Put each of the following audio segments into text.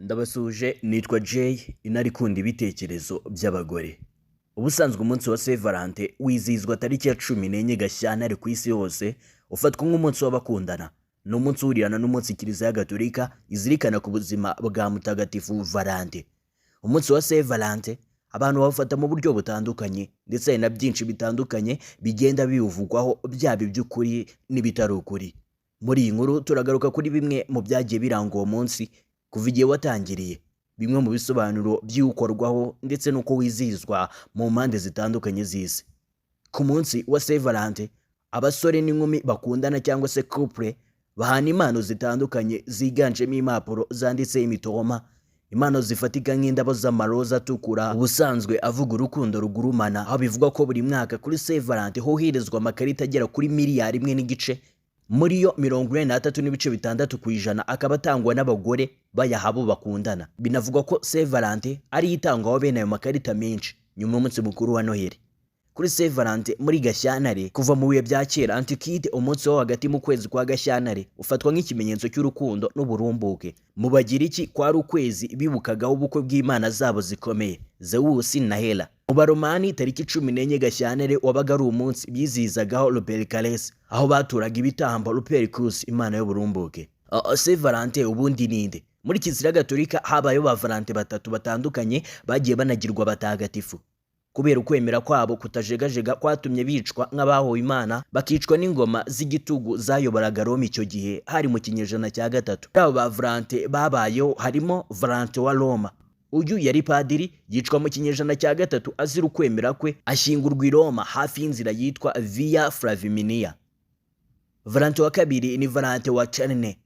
Ndabasuje nitwa Jay inarikunda ibitekerezo by'abagore. Ubusanzwe umunsi wa Saint Valentin wizihizwa tariki ya 14 Gashyantare ku isi hose, ufatwa nk'umunsi w'abakundana. Ni umunsi uhurirana n'umunsi Kiliziya Gatolika izirikana ku buzima bwa Mutagatifu Valentin. Umunsi wa Saint Valentin abantu bawufata mu buryo butandukanye, ndetse hari na byinshi bitandukanye bigenda biwuvugwaho, byaba iby'ukuri n'ibitari ukuri. Muri iyi nkuru turagaruka kuri bimwe mu byagiye biranga uwo munsi kuva igihe watangiriye, bimwe mu bisobanuro by'ukorwaho ndetse n'uko wizihizwa mu mpande zitandukanye z'isi. Ku munsi wa Saint Valentin, abasore n'inkumi bakundana cyangwa se couple bahana impano zitandukanye ziganjemo impapuro zanditseho imitoma, impano zifatika nk'indabo z'amaroza atukura, ubusanzwe avuga urukundo rugurumana, aho bivugwa ko buri mwaka kuri Saint Valentin hoherezwa amakarita agera kuri 1.5 miliyari, muri yo 43.6% akaba atangwa n'abagore bayaha abo bakundana. Binavugwa ko Saint Valentin ari itangwaho bene ayo makarita menshi nyuma y'umunsi mukuru wa Noheli. Kuri Saint Valentin muri Gashyantare, kuva mu bihe bya kera Antiquite, umunsi wo hagati mu kwezi kwa Gashyantare ufatwa nk'ikimenyetso cy'urukundo n'uburumbuke. Mu Bagiriki kwari ukwezi bibukagaho ubukwe bw'imana zabo zikomeye, Zeus na Hera. Mu Baromani tariki 14 Gashyantare wabaga ari umunsi bizihizagaho Lupercales, aho baturaga ibitambo Lupercus, imana y'uburumbuke. Saint Valentin ubundi ninde? Muri Kiliziya Gatolika habayeho ba Valentin batatu batandukanye bagiye banagirwa batagatifu. Kubera ukwemera kwabo kutajegajega kwatumye bicwa nk'abahowe Imana, bakicwa n'ingoma z'igitugu zayoboraga Roma icyo gihe hari mu kinyejana cya 3. Abo ba Valentin babayeho harimo Valentin wa Roma. Uyu yari padiri, yicwa mu kinyejana cya 3 azira ukwemera kwe, ashyingurwa i Roma hafi y'inzira yitwa Via Flavimilia. Valentin wa kabiri ni Valentin wa Cerny.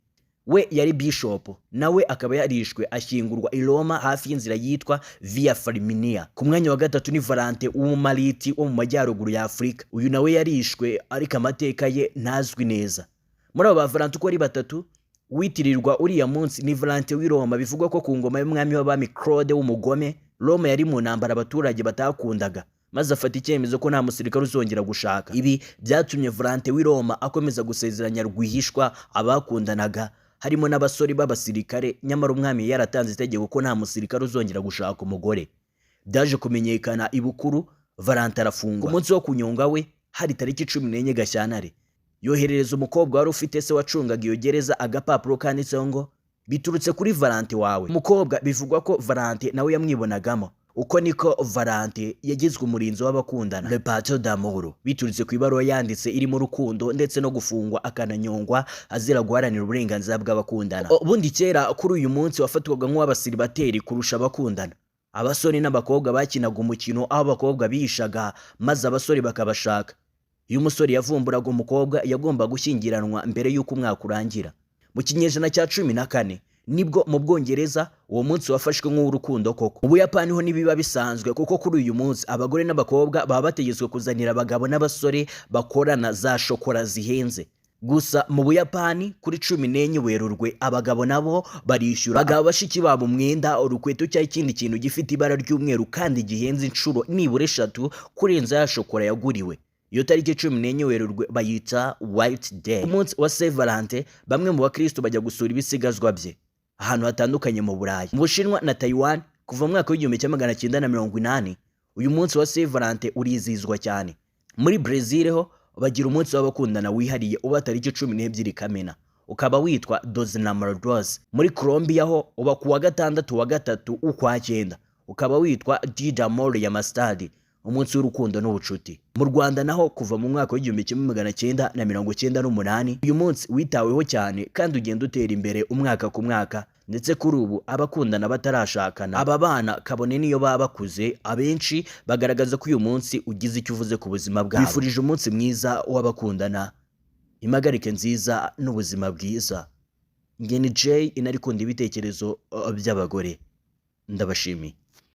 We yari bishop, nawe akaba yarishwe ashyingurwa i Roma hafi y'inzira yitwa Via Flaminia. Ku mwanya wa gatatu ni Valentin w'Umumaliti wo mu majyaruguru ya Afurika. Uyu nawe yarishwe ariko amateka ye ntazwi neza. Muri abo ba Valentin uko ari batatu, witirirwa uriya munsi ni Valentin w'i Roma. Bivugwa ko ku ngoma y'umwami w'abami Claude w'umugome, Roma yari mu ntambara abaturage batakundaga, maze afata icyemezo ko nta musirikare uzongera gushaka. Ibi byatumye Valentin w'i Roma akomeza gusezeranya rwihishwa abakundanaga, harimo n'abasore b'abasirikare, nyamara umwami yaratanze itegeko ko nta musirikare uzongera gushaka umugore. Byaje kumenyekana ibukuru, Valentin arafungwa. Ku munsi wo kunyonga we hari tariki 14 Gashyantare, yoherereza umukobwa wari ufite se wacungaga iyo gereza agapapuro kanditseho ngo biturutse kuri Valentin wawe. Umukobwa bivugwa ko Valentin nawe yamwibonagamo. Uko niko Valentin yagizwe umurinzi w'abakundana, le patron d'amour, biturutse ku ibaruwa yanditse irimo urukundo ndetse no gufungwa akananyongwa azira guharanira uburenganzira bw'abakundana. Ubundi kera kuri uyu munsi wafatwaga nk'uw'abasiribateri kurusha abakundana. Abasore n'abakobwa bakinaga umukino aho abakobwa bihishaga maze abasore bakabashaka. Iyo umusore yavumburaga umukobwa yagomba gushyingiranwa mbere y'uko umwaka urangira. Mu kinyejana cya 14 nibwo mu Bwongereza uwo munsi wafashwe nk'urukundo koko. Mu Buyapani ho nibiba bisanzwe, kuko kuri uyu munsi abagore n'abakobwa baba bategetswe kuzanira abagabo n'abasore bakorana za shokora zihenze. Gusa mu Buyapani kuri 14 Werurwe abagabo nabo barishyura bagabo bashiki babo umwenda, urukweto cyangwa ikindi kintu gifite ibara ry'umweru kandi gihenze inshuro nibura 3 kurenza ya shokora yaguriwe. Iyo tariki 14 Werurwe bayita White Day. Umunsi wa Saint Valentin bamwe mu bakristo bajya gusura ibisigazwa bye ahantu hatandukanye mu Burayi. Mu Bushinwa na Taiwan kuva mu mwaka w'1980 uyu munsi wa Saint Valentin urizihizwa cyane. Muri Brazil ho bagira umunsi w'abakundana wihariye uba tariki 12 Kamena, ukaba witwa Dos Namorados. Muri Colombia ho uba ku wa 6 wa 3 Ukwakenda, ukaba witwa Dia de Amor y Amistad, umunsi w'urukundo n'ubucuti. Mu Rwanda naho kuva mu mwaka w'1998 uyu munsi witaweho cyane kandi ugenda utera imbere umwaka ku mwaka, ndetse kuri ubu abakundana batarashakana, aba bana kabone niyo baba bakuze, abenshi bagaragaza ko uyu munsi ugize icyo uvuze ku buzima bwabo. Bifurije umunsi mwiza w'abakundana, impagarike nziza n'ubuzima bwiza. Ngeni Jay inarikunda ibitekerezo by'abagore. Ndabashimiye.